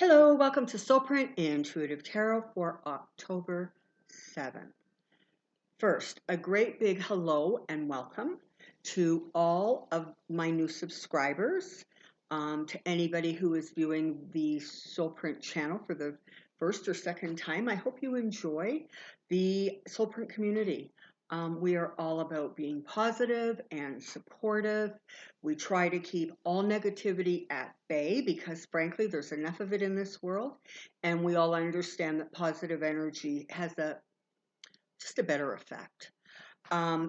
Hello, welcome to Soulprint Intuitive Tarot for October 7th. First, a great big hello and welcome to all of my new subscribers, to anybody who is viewing the Soulprint channel for the first or second time. I hope you enjoy the Soulprint community. We are all about being positive and supportive. We try to keep all negativity at bay because, frankly, there's enough of it in this world, and we all understand that positive energy has just a better effect.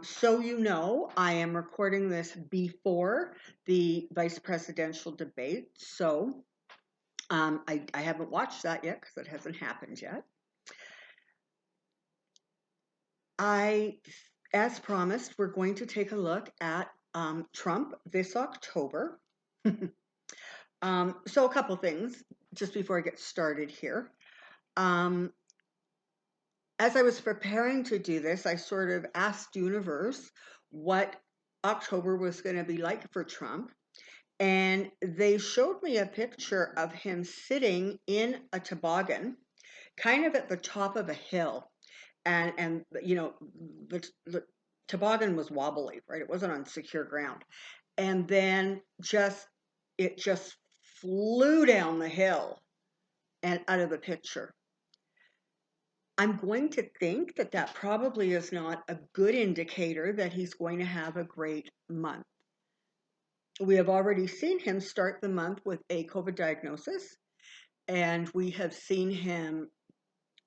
So you know, I am recording this before the vice presidential debate, so I haven't watched that yet because it hasn't happened yet. As promised, we're going to take a look at Trump this October. So a couple things just before I get started here. As I was preparing to do this, I sort of asked Universe what October was going to be like for Trump. And they showed me a picture of him sitting in a toboggan, kind of at the top of a hill. And you know, the toboggan was wobbly, right? It wasn't on secure ground. And then it just flew down the hill and out of the picture. I'm going to think that that probably is not a good indicator that he's going to have a great month. We have already seen him start the month with a COVID diagnosis, and we have seen him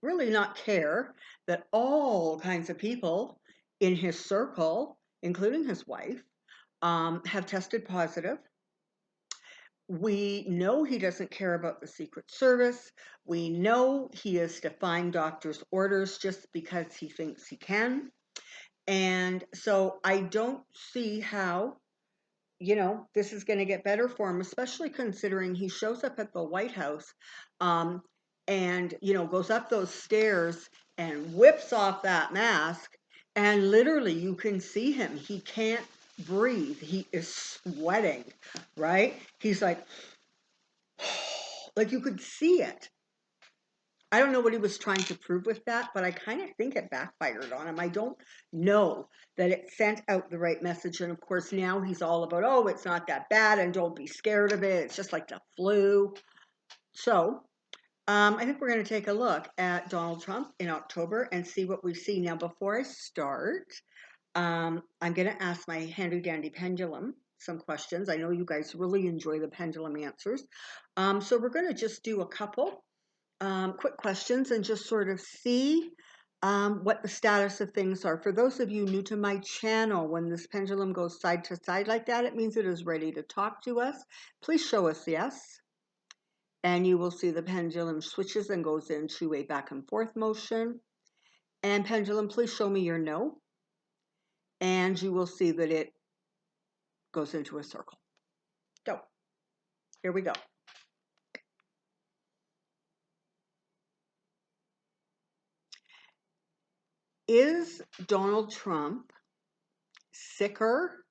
really not care that all kinds of people in his circle, including his wife, have tested positive. We know he doesn't care about the Secret Service. We know he is defying doctors' orders just because he thinks he can. And so I don't see how, this is going to get better for him, especially considering he shows up at the White House and, goes up those stairs and whips off that mask. And literally, you can see him. He can't breathe. He is sweating, right? He's like you could see it. I don't know what he was trying to prove with that, but I kind of think it backfired on him. I don't know that it sent out the right message. And of course, now he's all about, oh, it's not that bad and don't be scared of it. It's just like the flu. So I think we're going to take a look at Donald Trump in October and see what we see. Now, before I start, I'm going to ask my handy dandy pendulum some questions. I know you guys really enjoy the pendulum answers. So we're going to just do a couple quick questions and just sort of see what the status of things are. For those of you new to my channel, when this pendulum goes side to side like that, it means it is ready to talk to us. Please show us yes. And you will see the pendulum switches and goes into a back and forth motion. And pendulum, please show me your no. And you will see that it goes into a circle. So, here we go. Is Donald Trump sicker?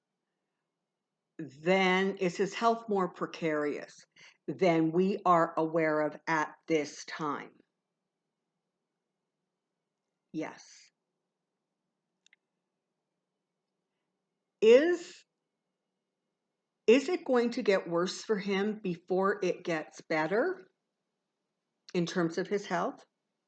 Then is his health more precarious than we are aware of at this time? Yes. Is it going to get worse for him before it gets better in terms of his health?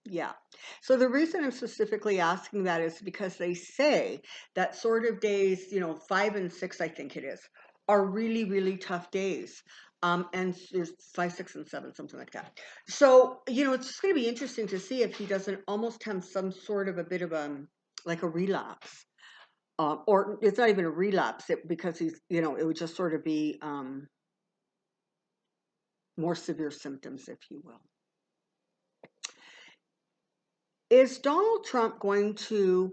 Yeah. So the reason I'm specifically asking that is because they say that sort of days, 5 and 6, I think it is, are really, really tough days. And there's 5, 6, and 7, something like that. So, it's just going to be interesting to see if he doesn't almost have some sort of a bit of like a relapse. Or it's not even a relapse because he's, it would just sort of be more severe symptoms, if you will. Is Donald Trump going to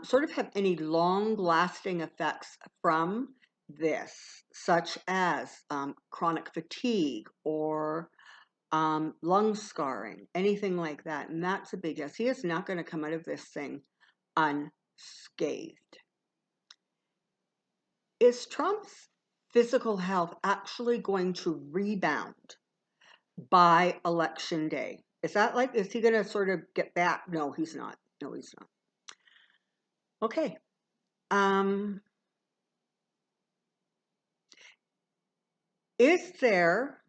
sort of have any long-lasting effects from this, such as chronic fatigue or lung scarring, anything like that? And that's a big yes. He is not going to come out of this thing unscathed. Is Trump's physical health actually going to rebound by election day. Is that like, is he going to sort of get back? No, he's not. No, he's not. Okay. Is there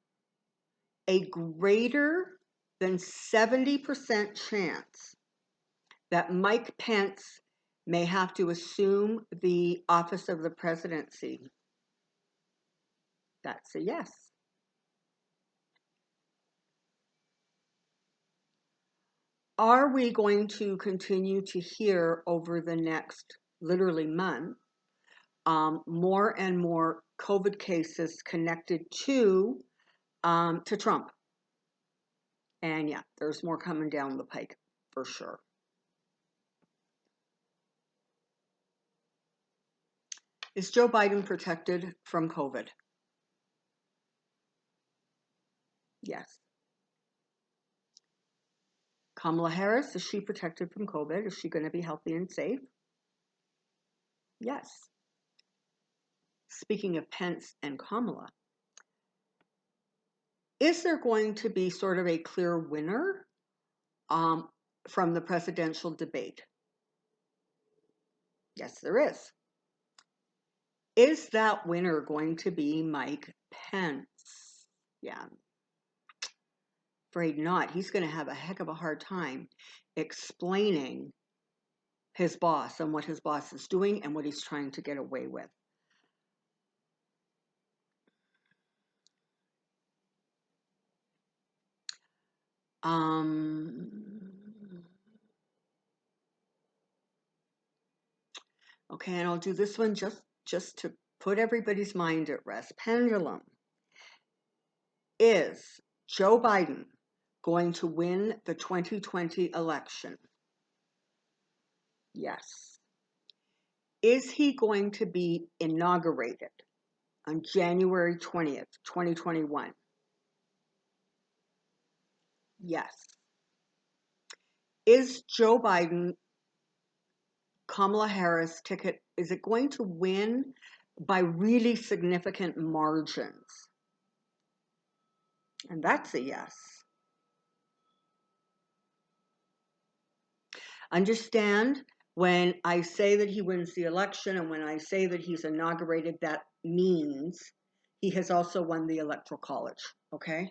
a greater than 70% chance that Mike Pence may have to assume the office of the presidency? That's a yes. Are we going to continue to hear over the next literally month more and more COVID cases connected to Trump? And yeah, there's more coming down the pike for sure. Is Joe Biden protected from COVID? Yes. Kamala Harris, is she protected from COVID? Is she going to be healthy and safe? Yes. Speaking of Pence and Kamala, is there going to be sort of a clear winner from the presidential debate? Yes, there is. Is that winner going to be Mike Pence? Yeah, afraid not. He's going to have a heck of a hard time explaining his boss and what his boss is doing and what he's trying to get away with. Okay, and I'll do this one just to put everybody's mind at rest. Pendulum. Is Joe Biden going to win the 2020 election? Yes. Is he going to be inaugurated on January 20th, 2021? Yes. Is Joe Biden, Kamala Harris ticket, is it going to win by really significant margins? And that's a yes. Understand, when I say that he wins the election and when I say that he's inaugurated, that means he has also won the Electoral College, okay?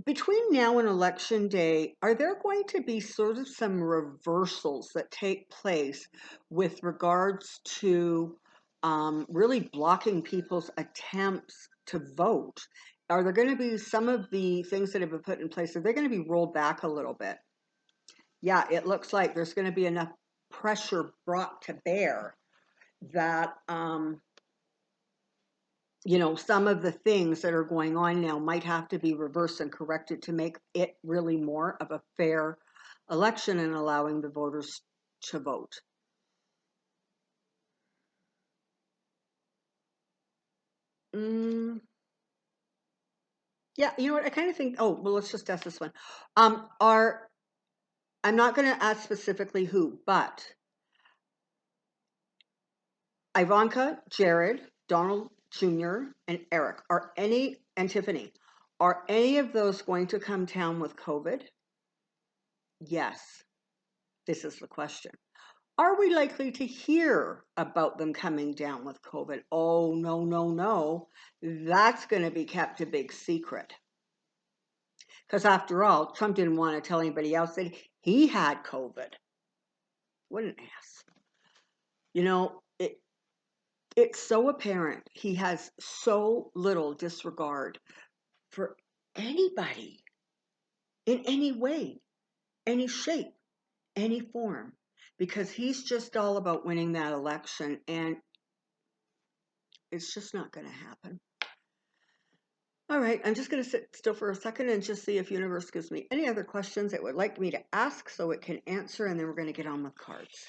Between now and election day, are there going to be sort of some reversals that take place with regards to really blocking people's attempts to vote? Are there going to be some of the things that have been put in place, are they going to be rolled back a little bit? Yeah, it looks like there's going to be enough pressure brought to bear that some of the things that are going on now might have to be reversed and corrected to make it really more of a fair election and allowing the voters to vote. Yeah, you know what? I kind of think, oh, well, let's just ask this one. I'm not going to ask specifically who, but Ivanka, Jared, Donald Jr., and Eric, and Tiffany, are any of those going to come down with COVID? Yes. This is the question. Are we likely to hear about them coming down with COVID? Oh, no, no, no. That's going to be kept a big secret. Because after all, Trump didn't want to tell anybody else that he had COVID. What an ass. It's so apparent he has so little disregard for anybody in any way, any shape, any form, because he's just all about winning that election, and it's just not going to happen. All right, I'm just going to sit still for a second and just see if universe gives me any other questions it would like me to ask so it can answer, and then we're going to get on with cards.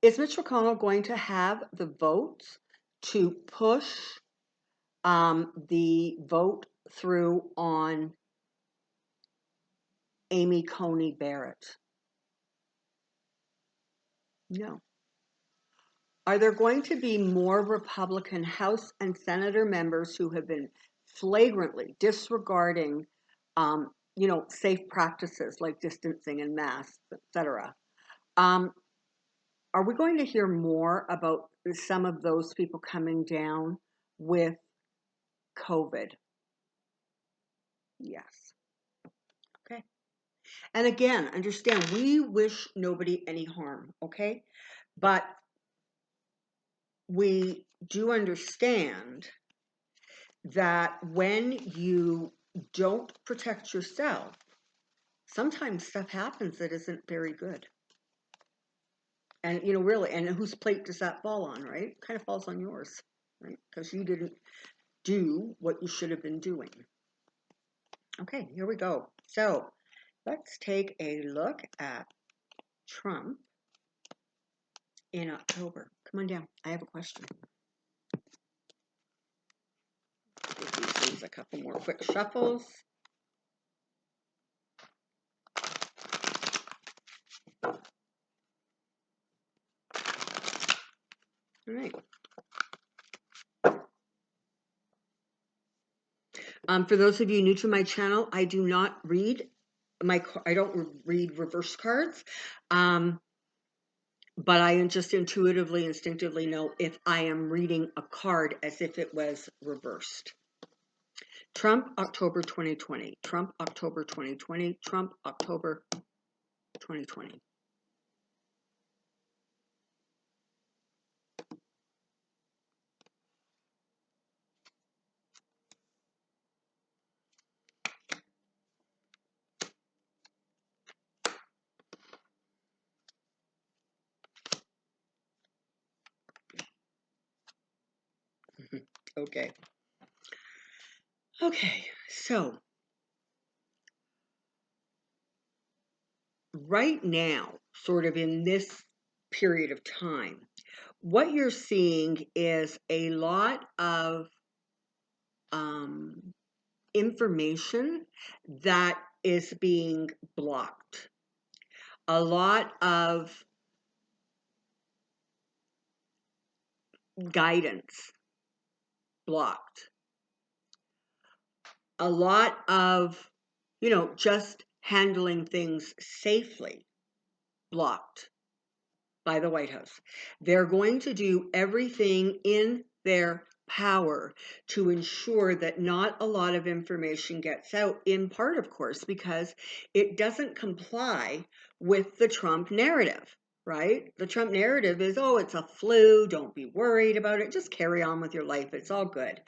Is Mitch McConnell going to have the votes to push the vote through on Amy Coney Barrett? No. Are there going to be more Republican House and Senator members who have been flagrantly disregarding, safe practices like distancing and masks, etc.? Um, are we going to hear more about some of those people coming down with COVID? Yes. Okay. And again, understand, we wish nobody any harm, okay? But we do understand that when you don't protect yourself, sometimes stuff happens that isn't very good. And, really, and whose plate does that fall on, right? It kind of falls on yours, right? Because you didn't do what you should have been doing. Okay, here we go. So let's take a look at Trump in October. Come on down. I have a question. Give these things a couple more quick shuffles. All right. For those of you new to my channel, I do not read I don't read reverse cards, but I just intuitively, instinctively know if I am reading a card as if it was reversed. Trump, October 2020. Trump, October 2020. Trump, October 2020. Okay. Okay, so right now, sort of in this period of time, what you're seeing is a lot of information that is being blocked. A lot of guidance blocked. A lot of, just handling things safely blocked by the White House. They're going to do everything in their power to ensure that not a lot of information gets out, in part, of course, because it doesn't comply with the Trump narrative, right? The Trump narrative is, oh, it's a flu, don't be worried about it, just carry on with your life, it's all good.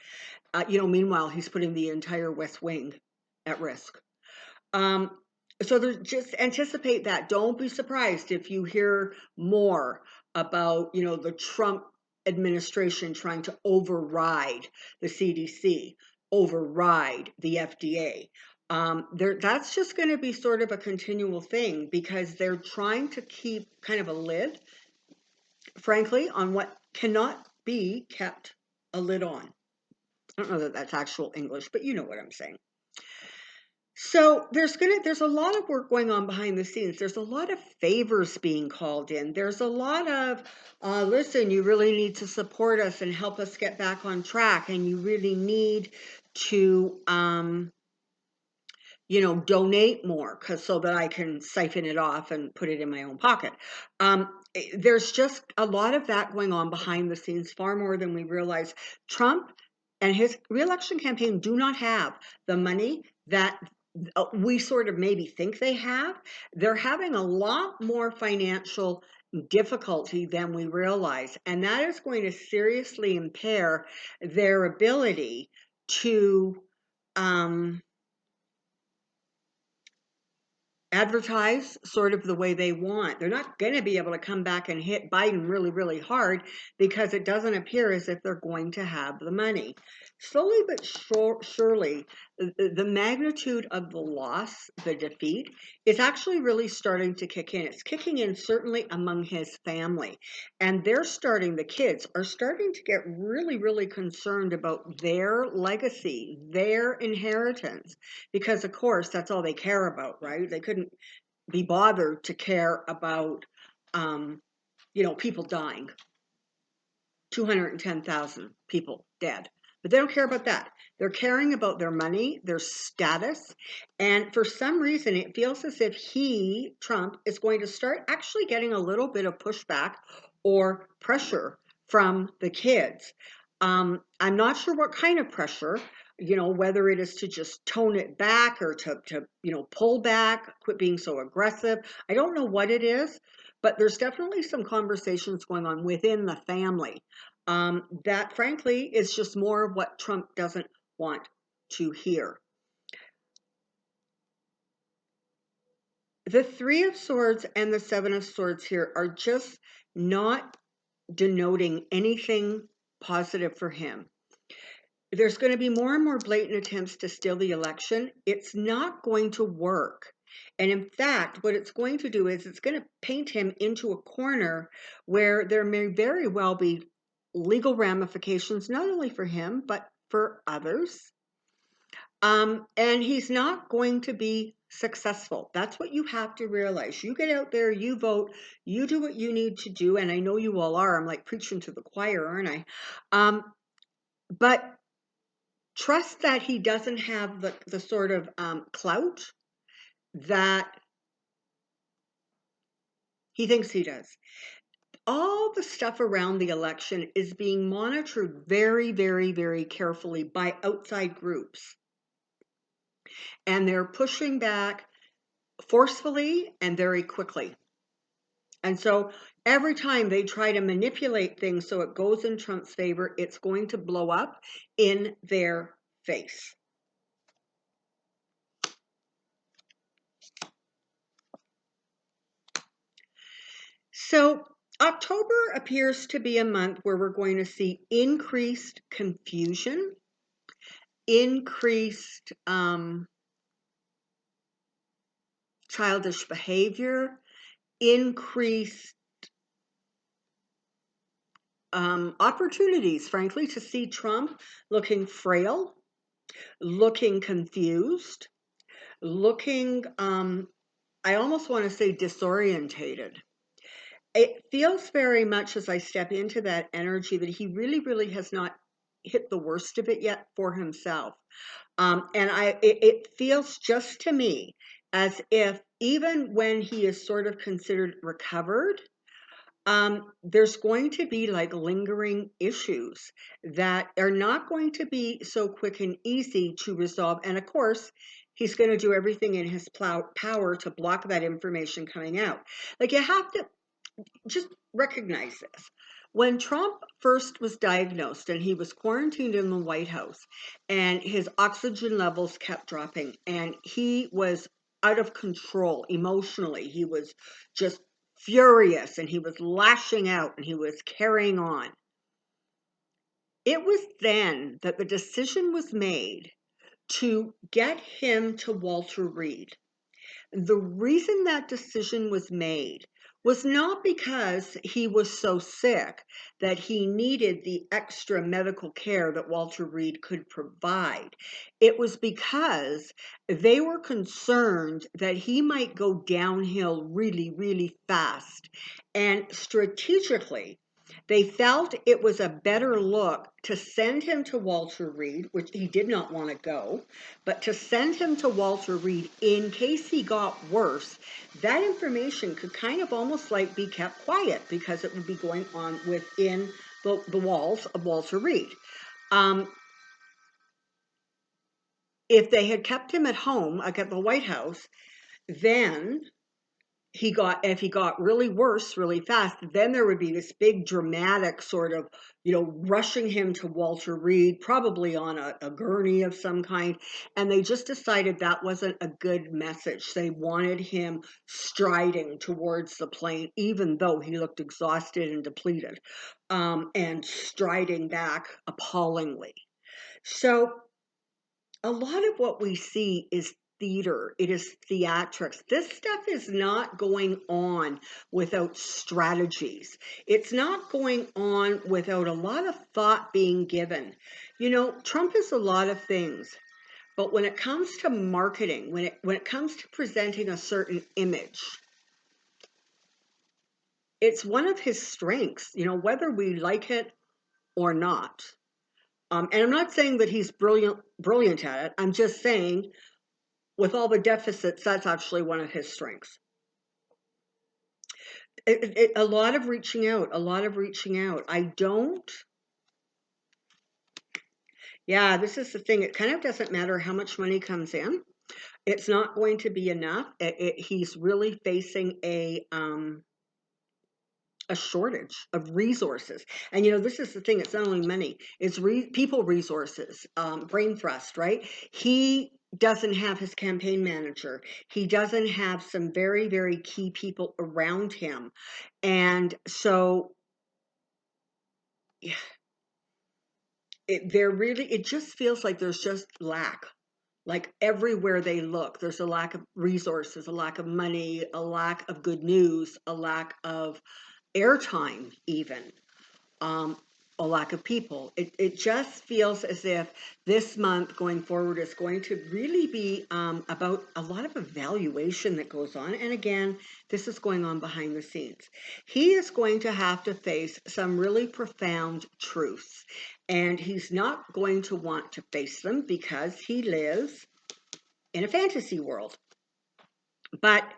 Meanwhile, he's putting the entire West Wing at risk. So just anticipate that. Don't be surprised if you hear more about, the Trump administration trying to override the CDC, override the FDA. That's just going to be sort of a continual thing because they're trying to keep kind of a lid, frankly, on what cannot be kept a lid on. I don't know that that's actual English, but you know what I'm saying. So there's a lot of work going on behind the scenes. There's a lot of favors being called in. There's a lot of, listen, you really need to support us and help us get back on track, and you really need to, donate more so that I can siphon it off and put it in my own pocket. There's just a lot of that going on behind the scenes, far more than we realize. Trump and his reelection campaign do not have the money that we sort of maybe think they have. They're having a lot more financial difficulty than we realize, and that is going to seriously impair their ability to advertise sort of the way they want. They're not going to be able to come back and hit Biden really, really hard because it doesn't appear as if they're going to have the money. Slowly but surely, the magnitude of the loss, the defeat, is actually really starting to kick in. It's kicking in certainly among his family. And the kids are starting to get really, really concerned about their legacy, their inheritance, because of course that's all they care about, right? They couldn't be bothered to care about, people dying. 210,000 people dead. But they don't care about that. They're caring about their money, their status, and for some reason it feels as if he, Trump, is going to start actually getting a little bit of pushback or pressure from the kids. I'm not sure what kind of pressure, whether it is to just tone it back or to pull back, quit being so aggressive. I don't know what it is, but there's definitely some conversations going on within the family that frankly is just more of what Trump doesn't want to hear. The Three of Swords and the Seven of Swords here are just not denoting anything positive for him. There's going to be more and more blatant attempts to steal the election. It's not going to work. And in fact, what it's going to do is it's going to paint him into a corner where there may very well be legal ramifications, not only for him, but for others. And he's not going to be successful. That's what you have to realize. You get out there, you vote, you do what you need to do. And I know you all are. I'm like preaching to the choir, aren't I? But trust that he doesn't have the sort of clout that he thinks he does. All the stuff around the election is being monitored very, very, very carefully by outside groups. And they're pushing back forcefully and very quickly. And so every time they try to manipulate things so it goes in Trump's favor, it's going to blow up in their face. So October appears to be a month where we're going to see increased confusion, increased childish behavior, increased opportunities, frankly, to see Trump looking frail, looking confused, looking, I almost want to say disorientated. It feels very much as I step into that energy that he really, really has not hit the worst of it yet for himself. It feels just to me as if even when he is sort of considered recovered, there's going to be like lingering issues that are not going to be so quick and easy to resolve. And of course, he's going to do everything in his power to block that information coming out. Like you have to just recognize this. When Trump first was diagnosed and he was quarantined in the White House and his oxygen levels kept dropping and he was out of control emotionally, he was just furious and he was lashing out and he was carrying on. It was then that the decision was made to get him to Walter Reed. The reason that decision was made was not because he was so sick that he needed the extra medical care that Walter Reed could provide. It was because they were concerned that he might go downhill really, really fast. And strategically, they felt it was a better look to send him to Walter Reed, which he did not want to go, but to send him to Walter Reed in case he got worse. That information could kind of almost like be kept quiet because it would be going on within the walls of Walter Reed. If they had kept him at home, like at the White House, then if he got really worse really fast, then there would be this big dramatic sort of, rushing him to Walter Reed, probably on a gurney of some kind. And they just decided that wasn't a good message. They wanted him striding towards the plane, even though he looked exhausted and depleted, and striding back appallingly. So a lot of what we see is theater. It is theatrics. This stuff is not going on without strategies. It's not going on without a lot of thought being given. Trump is a lot of things, but when it comes to marketing, when it comes to presenting a certain image, it's one of his strengths, whether we like it or not. And I'm not saying that he's brilliant at it. I'm just saying, with all the deficits, that's actually one of his strengths. A lot of reaching out, a lot of reaching out. Yeah, this is the thing. It kind of doesn't matter how much money comes in. It's not going to be enough. He's really facing a shortage of resources. And this is the thing, it's not only money, it's people resources, brain thrust, right? He doesn't have his campaign manager. He doesn't have some very, very key people around him. And so yeah, it just feels like there's just lack. Like everywhere they look, there's a lack of resources, a lack of money, a lack of good news, a lack of airtime, even. A lack of people. It just feels as if this month going forward is going to really be about a lot of evaluation that goes on. And again, this is going on behind the scenes. He is going to have to face some really profound truths, and he's not going to want to face them because he lives in a fantasy world. But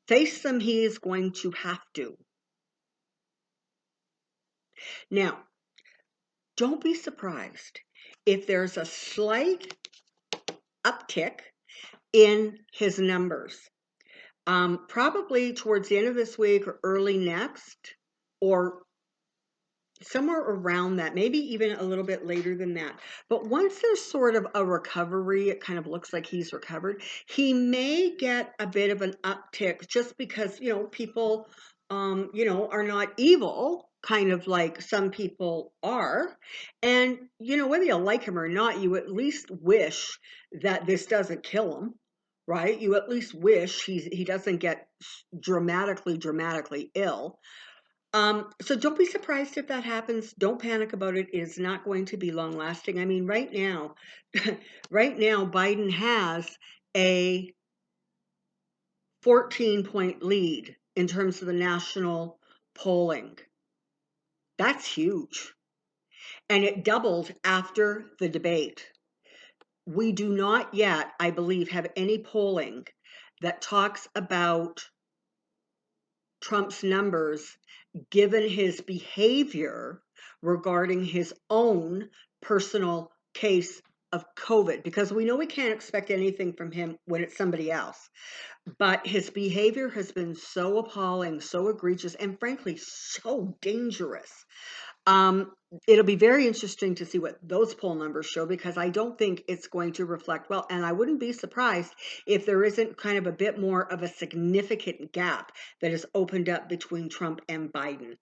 face them, he is going to have to. Now, don't be surprised if there's a slight uptick in his numbers. Probably towards the end of this week or early next, or somewhere around that, maybe even a little bit later than that. But once there's sort of a recovery, it kind of looks like he's recovered, he may get a bit of an uptick just because, people, are not evil, kind of like some people are. And, whether you like him or not, you at least wish that this doesn't kill him. Right? You at least wish he doesn't get dramatically ill. So don't be surprised if that happens. Don't panic about it. It is not going to be long lasting. I mean, right now, right now, Biden has a 14-point lead in terms of the national polling. That's huge. And it doubled after the debate. We do not yet, I believe, have any polling that talks about Trump's numbers given his behavior regarding his own personal case of COVID, because we know we can't expect anything from him when it's somebody else. But his behavior has been so appalling, so egregious, and frankly, so dangerous. It'll be very interesting to see what those poll numbers show, because I don't think it's going to reflect well. And I wouldn't be surprised if there isn't kind of a bit more of a significant gap that has opened up between Trump and Biden.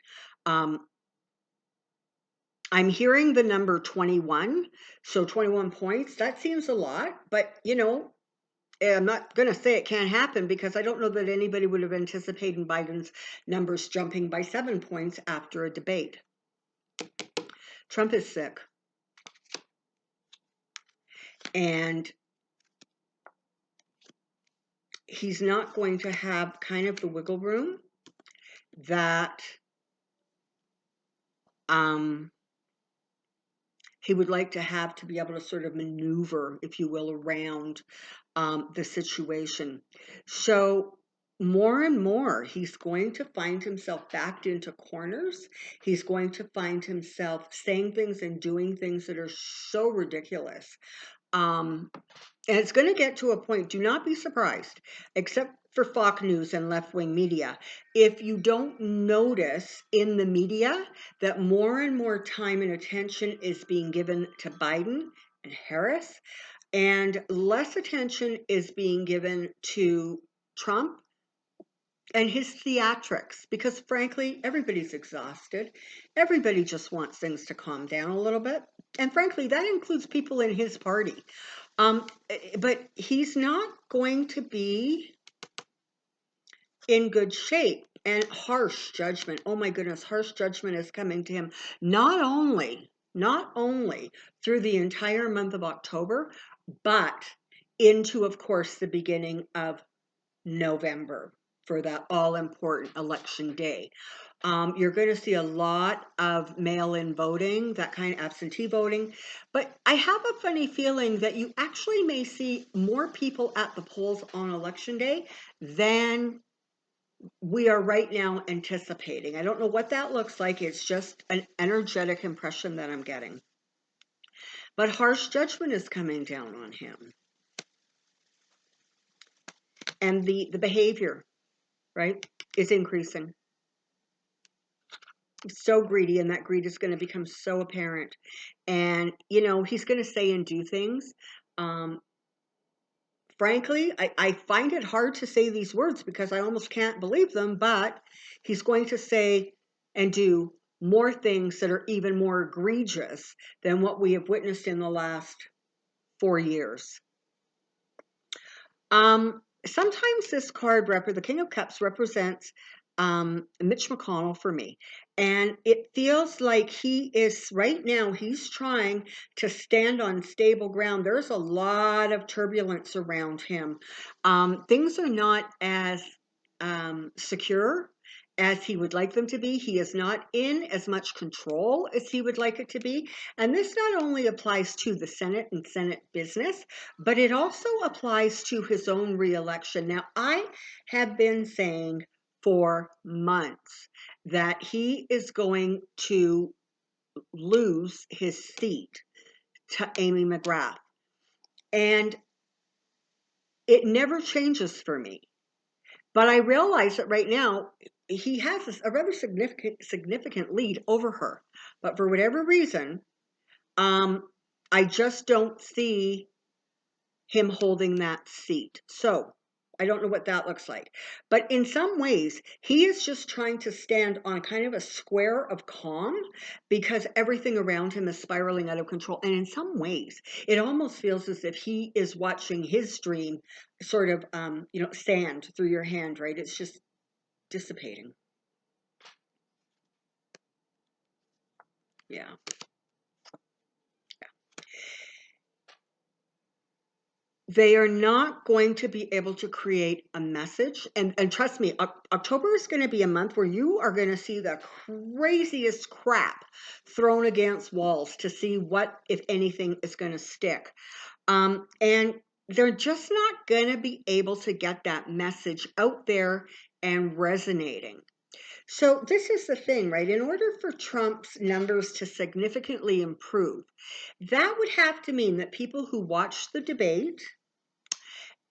I'm hearing the number 21. So 21 points, that seems a lot, but I'm not going to say it can't happen, because I don't know that anybody would have anticipated Biden's numbers jumping by 7 points after a debate. Trump is sick. And he's not going to have kind of the wiggle room that he would like to have to be able to sort of maneuver, if you will, around the situation. So more and more, he's going to find himself backed into corners. He's going to find himself saying things and doing things that are so ridiculous. And it's going to get to a point, do not be surprised, except for Fox News and left-wing media, if you don't notice in the media that more and more time and attention is being given to Biden and Harris, and less attention is being given to Trump and his theatrics, because frankly, everybody's exhausted. Everybody just wants things to calm down a little bit. And frankly, that includes people in his party. But he's not going to be in good shape. And harsh judgment, oh my goodness, harsh judgment is coming to him, not only through the entire month of October, but into, of course, the beginning of November for that all-important election day. You're going to see a lot of mail-in voting, that kind of absentee voting. But I have a funny feeling that you actually may see more people at the polls on election day than we are right now anticipating. I don't know what that looks like. It's just an energetic impression that I'm getting. But harsh judgment is coming down on him. And the behavior, right, is increasing. So greedy, and that greed is going to become so apparent. And he's going to say and do things, frankly, I find it hard to say these words because I almost can't believe them, but he's going to say and do more things that are even more egregious than what we have witnessed in the last 4 years. Sometimes this card, the King of Cups, represents Mitch McConnell for me. And it feels like he is, right now, he's trying to stand on stable ground. There's a lot of turbulence around him. Things are not as secure as he would like them to be. He is not in as much control as he would like it to be. And this not only applies to the Senate and Senate business, but it also applies to his own reelection. Now, I have been saying for months that he is going to lose his seat to Amy McGrath. And it never changes for me. But I realize that right now he has a rather significant lead over her. But for whatever reason, I just don't see him holding that seat. So I don't know what that looks like. But in some ways, he is just trying to stand on kind of a square of calm because everything around him is spiraling out of control. And in some ways, it almost feels as if he is watching his dream sort of, sand through your hand, right? It's just dissipating. Yeah. They are not going to be able to create a message. And trust me, October is going to be a month where you are going to see the craziest crap thrown against walls to see what, if anything, is going to stick. And they're just not going to be able to get that message out there and resonating. So this is the thing, right? In order for Trump's numbers to significantly improve, that would have to mean that people who watch the debate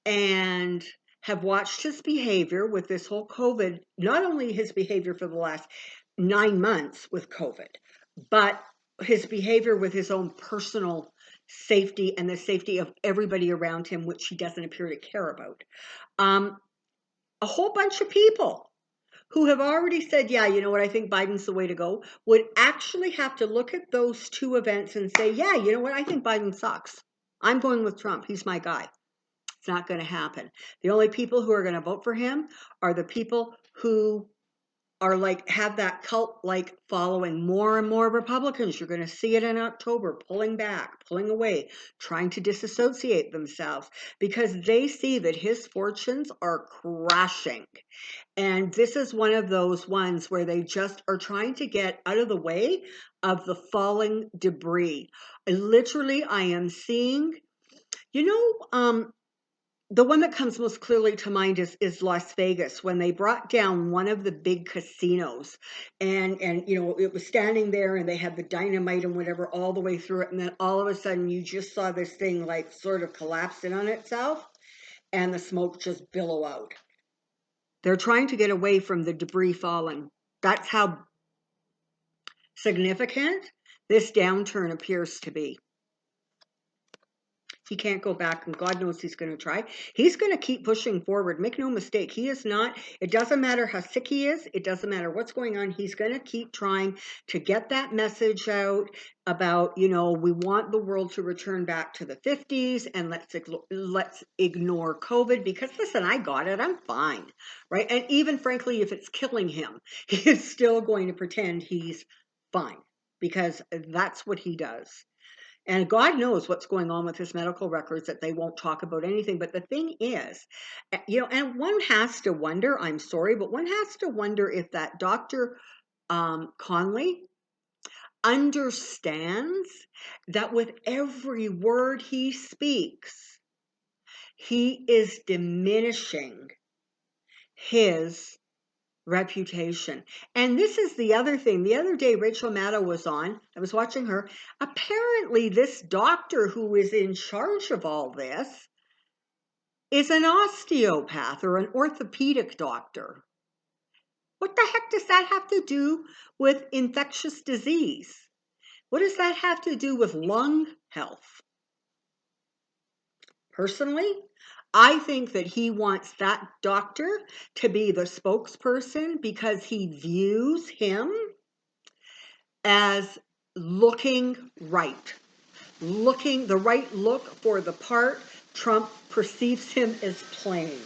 and have watched his behavior with this whole COVID, not only his behavior for the last 9 months with COVID, but his behavior with his own personal safety and the safety of everybody around him, which he doesn't appear to care about. A whole bunch of people who have already said, yeah, you know what, I think Biden's the way to go, would actually have to look at those two events and say, yeah, you know what, I think Biden sucks. I'm going with Trump. He's my guy. It's not going to happen. The only people who are going to vote for him are the people who are have that cult-like following. More and more Republicans, you're going to see it in October, pulling back, pulling away, trying to disassociate themselves because they see that his fortunes are crashing. And this is one of those ones where they just are trying to get out of the way of the falling debris. I am seeing, the one that comes most clearly to mind is Las Vegas, when they brought down one of the big casinos, and it was standing there and they had the dynamite and whatever all the way through it, and then all of a sudden you just saw this thing sort of collapse in on itself and the smoke just billow out. They're trying to get away from the debris falling. That's how significant this downturn appears to be. He can't go back, and God knows he's going to try. He's going to keep pushing forward. Make no mistake. He is not, it doesn't matter how sick he is. It doesn't matter what's going on. He's going to keep trying to get that message out about, we want the world to return back to the 50s, and let's ignore COVID because, listen, I got it. I'm fine, right? And even, frankly, if it's killing him, he is still going to pretend he's fine because that's what he does. And God knows what's going on with his medical records that they won't talk about anything. But the thing is, and one has to wonder, I'm sorry, but one has to wonder if that doctor Conley, understands that with every word he speaks, he is diminishing his reputation. And this is the other thing. The other day, Rachel Maddow was on. I was watching her. Apparently, this doctor who is in charge of all this is an osteopath or an orthopedic doctor. What the heck does that have to do with infectious disease? What does that have to do with lung health? Personally, I think that he wants that doctor to be the spokesperson because he views him as looking right, looking the right look for the part Trump perceives him as playing.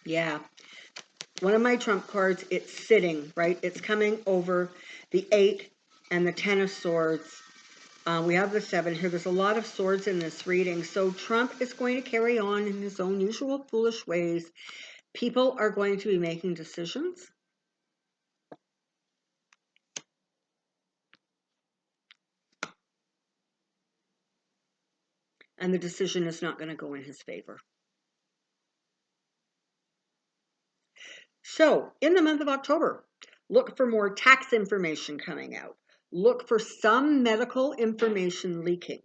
Yeah. One of my trump cards, it's sitting, right? It's coming over the 8 and the 10 of swords. We have the 7 here. There's a lot of swords in this reading. So Trump is going to carry on in his own usual foolish ways. People are going to be making decisions. And the decision is not going to go in his favor. So in the month of October, look for more tax information coming out. Look for some medical information leaking.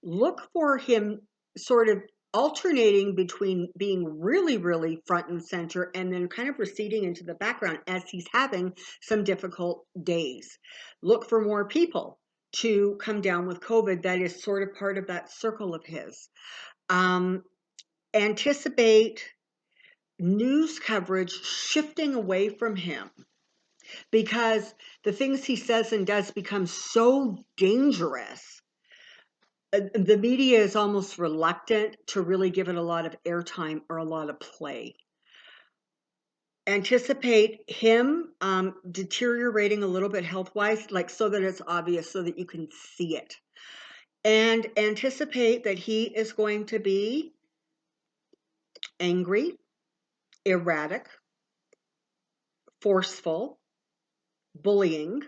Look for him sort of alternating between being really, really front and center and then kind of receding into the background as he's having some difficult days. Look for more people to come down with COVID. That is sort of part of that circle of his. Anticipate news coverage shifting away from him because the things he says and does become so dangerous. The media is almost reluctant to really give it a lot of airtime or a lot of play. Anticipate him deteriorating a little bit health-wise, like so that it's obvious, so that you can see it. And anticipate that he is going to be angry, erratic, forceful, bullying,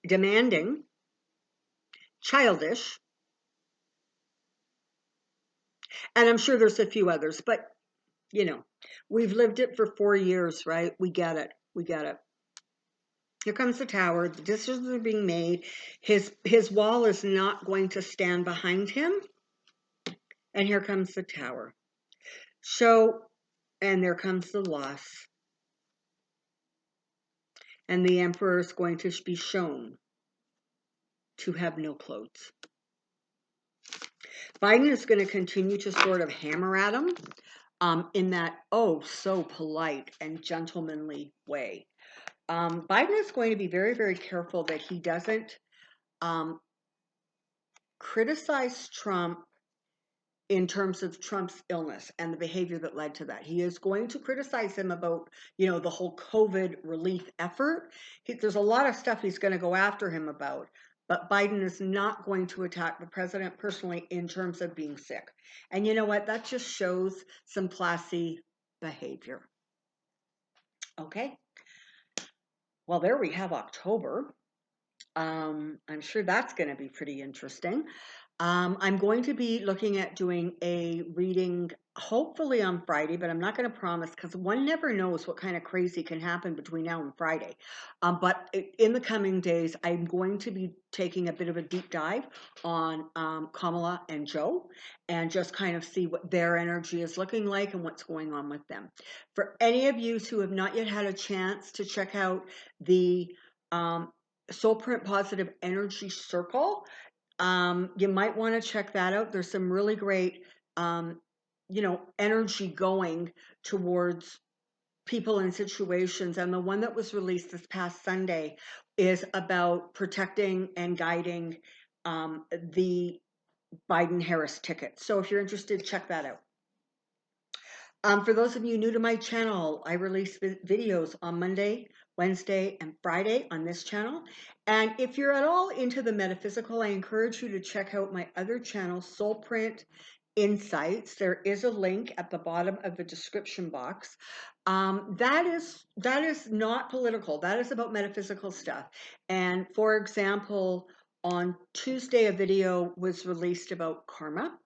demanding, childish, and I'm sure there's a few others, but you know, we've lived it for 4 years, right? We get it. We get it. Here comes the tower. The decisions are being made. His wall is not going to stand behind him. And here comes the tower. So, and there comes the loss. And the emperor is going to be shown to have no clothes. Biden is going to continue to sort of hammer at him in that, oh, so polite and gentlemanly way. Biden is going to be very, very careful that he doesn't criticize Trump in terms of Trump's illness and the behavior that led to that. He is going to criticize him about, the whole COVID relief effort. There's a lot of stuff he's going to go after him about, but Biden is not going to attack the president personally in terms of being sick. And you know what? That just shows some classy behavior. Okay. Well, there we have October. I'm sure that's going to be pretty interesting. I'm going to be looking at doing a reading hopefully on Friday, but I'm not going to promise because one never knows what kind of crazy can happen between now and Friday. But in the coming days, I'm going to be taking a bit of a deep dive on Kamala and Joe and just kind of see what their energy is looking like and what's going on with them. For any of you who have not yet had a chance to check out the Soulprint Positive Energy Circle, you might want to check that out. There's some really great, energy going towards people and situations. And the one that was released this past Sunday is about protecting and guiding the Biden-Harris ticket. So if you're interested, check that out. For those of you new to my channel, I release videos on Monday, Wednesday, and Friday on this channel. And if you're at all into the metaphysical, I encourage you to check out my other channel, Soulprint Insights. There is a link at the bottom of the description box. That is not political. That is about metaphysical stuff. And for example, on Tuesday, a video was released about karma,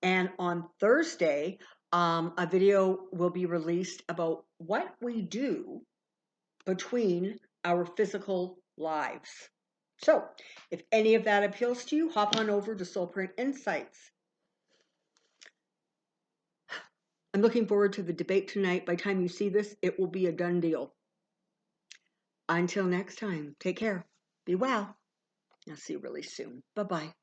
and on Thursday, a video will be released about what we do between our physical lives. So, if any of that appeals to you, hop on over to Soulprint Insights. I'm looking forward to the debate tonight. By the time you see this, it will be a done deal. Until next time, take care. Be well. I'll see you really soon. Bye-bye.